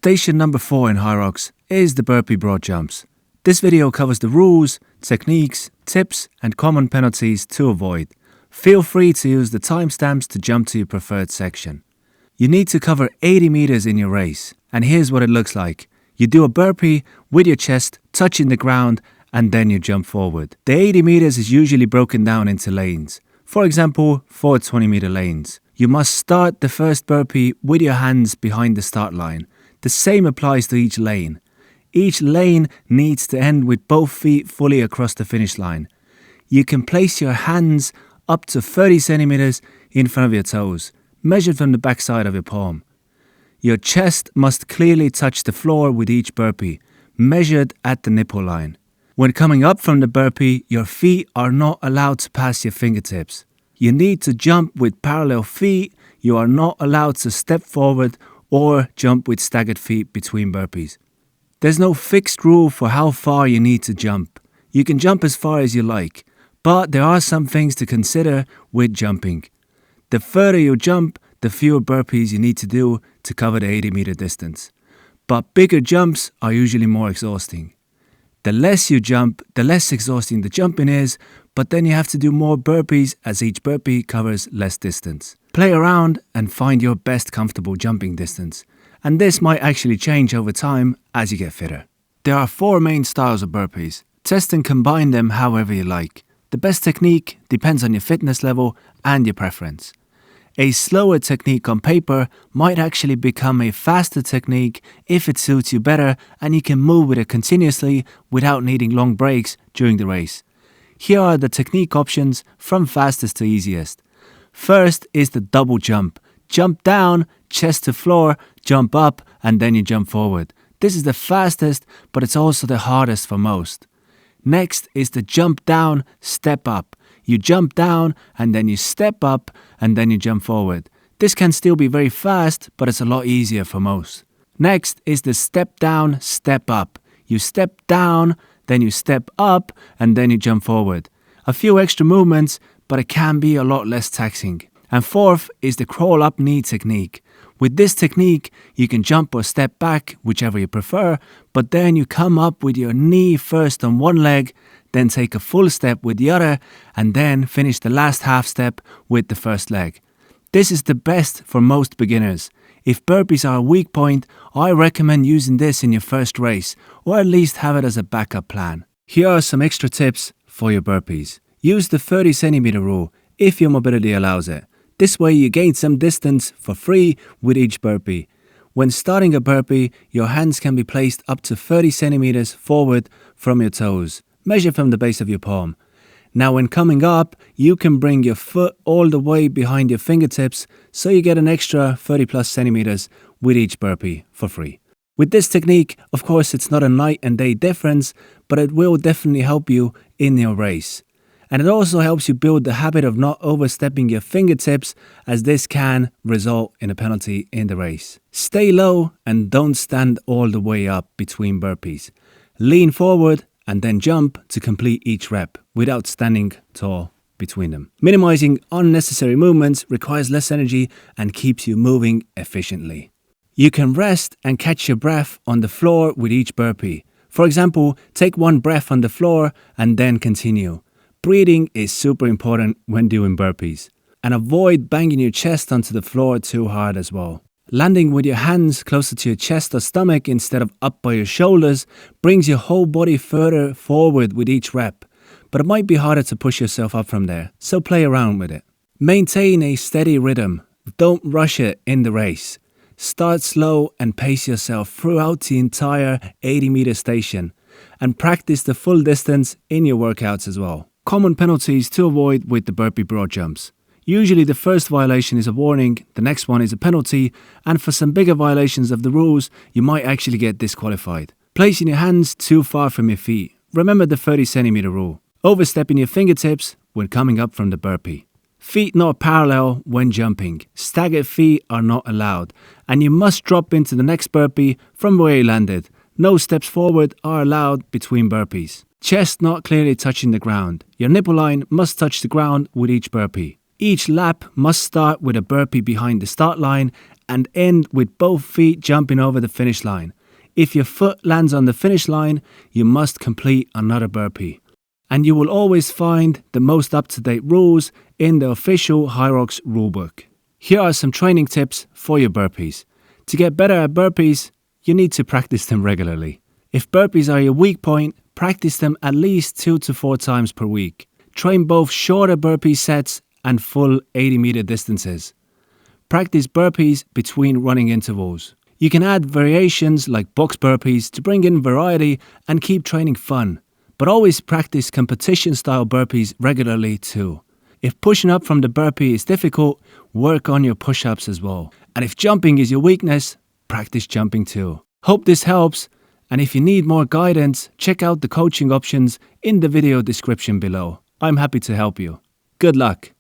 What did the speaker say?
Station number 4 in Hyrox is the burpee broad jumps. This video covers the rules, techniques, tips and common penalties to avoid. Feel free to use the timestamps to jump to your preferred section. You need to cover 80 meters in your race, and here's what it looks like. You do a burpee with your chest touching the ground and then you jump forward. The 80 meters is usually broken down into lanes. For example, 4 20-meter lanes. You must start the first burpee with your hands behind the start line. The same applies to each lane. Each lane needs to end with both feet fully across the finish line. You can place your hands up to 30 centimeters in front of your toes, measured from the backside of your palm. Your chest must clearly touch the floor with each burpee, measured at the nipple line. When coming up from the burpee, your feet are not allowed to pass your fingertips. You need to jump with parallel feet. You are not allowed to step forward or jump with staggered feet between burpees. There's no fixed rule for how far you need to jump. You can jump as far as you like, but there are some things to consider with jumping. The further you jump, the fewer burpees you need to do to cover the 80-meter distance. But bigger jumps are usually more exhausting. The less you jump, the less exhausting the jumping is, but then you have to do more burpees as each burpee covers less distance. Play around and find your best comfortable jumping distance, and this might actually change over time as you get fitter. There are 4 main styles of burpees. Test and combine them however you like. The best technique depends on your fitness level and your preference. A slower technique on paper might actually become a faster technique if it suits you better and you can move with it continuously without needing long breaks during the race. Here are the technique options from fastest to easiest. First is the double jump. Jump down, chest to floor, jump up, and then you jump forward. This is the fastest, but it's also the hardest for most. Next is the jump down, step up. You jump down and then you step up and then you jump forward. This can still be very fast, but it's a lot easier for most. Next is the step down, step up. You step down, then you step up and then you jump forward. A few extra movements, but it can be a lot less taxing. And fourth is the crawl up knee technique. With this technique, you can jump or step back, whichever you prefer, but then you come up with your knee first on one leg, then take a full step with the other, and then finish the last half step with the first leg. This is the best for most beginners. If burpees are a weak point, I recommend using this in your first race, or at least have it as a backup plan. Here are some extra tips for your burpees. Use the 30 centimeter rule if your mobility allows it. This way you gain some distance for free with each burpee. When starting a burpee, your hands can be placed up to 30 centimeters forward from your toes, measured from the base of your palm. Now when coming up, you can bring your foot all the way behind your fingertips so you get an extra 30 plus centimeters with each burpee for free. With this technique, of course, it's not a night and day difference, but it will definitely help you in your race. And it also helps you build the habit of not overstepping your fingertips, as this can result in a penalty in the race. Stay low and don't stand all the way up between burpees. Lean forward and then jump to complete each rep without standing tall between them. Minimizing unnecessary movements requires less energy and keeps you moving efficiently. You can rest and catch your breath on the floor with each burpee. For example, take one breath on the floor and then continue. Breathing is super important when doing burpees. And avoid banging your chest onto the floor too hard as well. Landing with your hands closer to your chest or stomach instead of up by your shoulders brings your whole body further forward with each rep. But it might be harder to push yourself up from there, so play around with it. Maintain a steady rhythm. Don't rush it in the race. Start slow and pace yourself throughout the entire 80-meter station. And practice the full distance in your workouts as well. Common penalties to avoid with the burpee broad jumps. Usually the first violation is a warning, the next one is a penalty, and for some bigger violations of the rules, you might actually get disqualified. Placing your hands too far from your feet. Remember the 30 centimeter rule. Overstepping your fingertips when coming up from the burpee. Feet not parallel when jumping. Staggered feet are not allowed, and you must drop into the next burpee from where you landed. No steps forward are allowed between burpees. Chest not clearly touching the ground. Your nipple line must touch the ground with each burpee. Each lap must start with a burpee behind the start line and end with both feet jumping over the finish line. If your foot lands on the finish line, you must complete another burpee. And you will always find the most up-to-date rules in the official Hyrox rulebook. Here are some training tips for your burpees. To get better at burpees, you need to practice them regularly. If burpees are your weak point, practice them at least 2 to 4 times per week. Train both shorter burpee sets and full 80-meter distances. Practice burpees between running intervals. You can add variations like box burpees to bring in variety and keep training fun. But always practice competition-style burpees regularly too. If pushing up from the burpee is difficult, work on your push-ups as well. And if jumping is your weakness, practice jumping too. Hope this helps, and if you need more guidance, check out the coaching options in the video description below. I'm happy to help you. Good luck!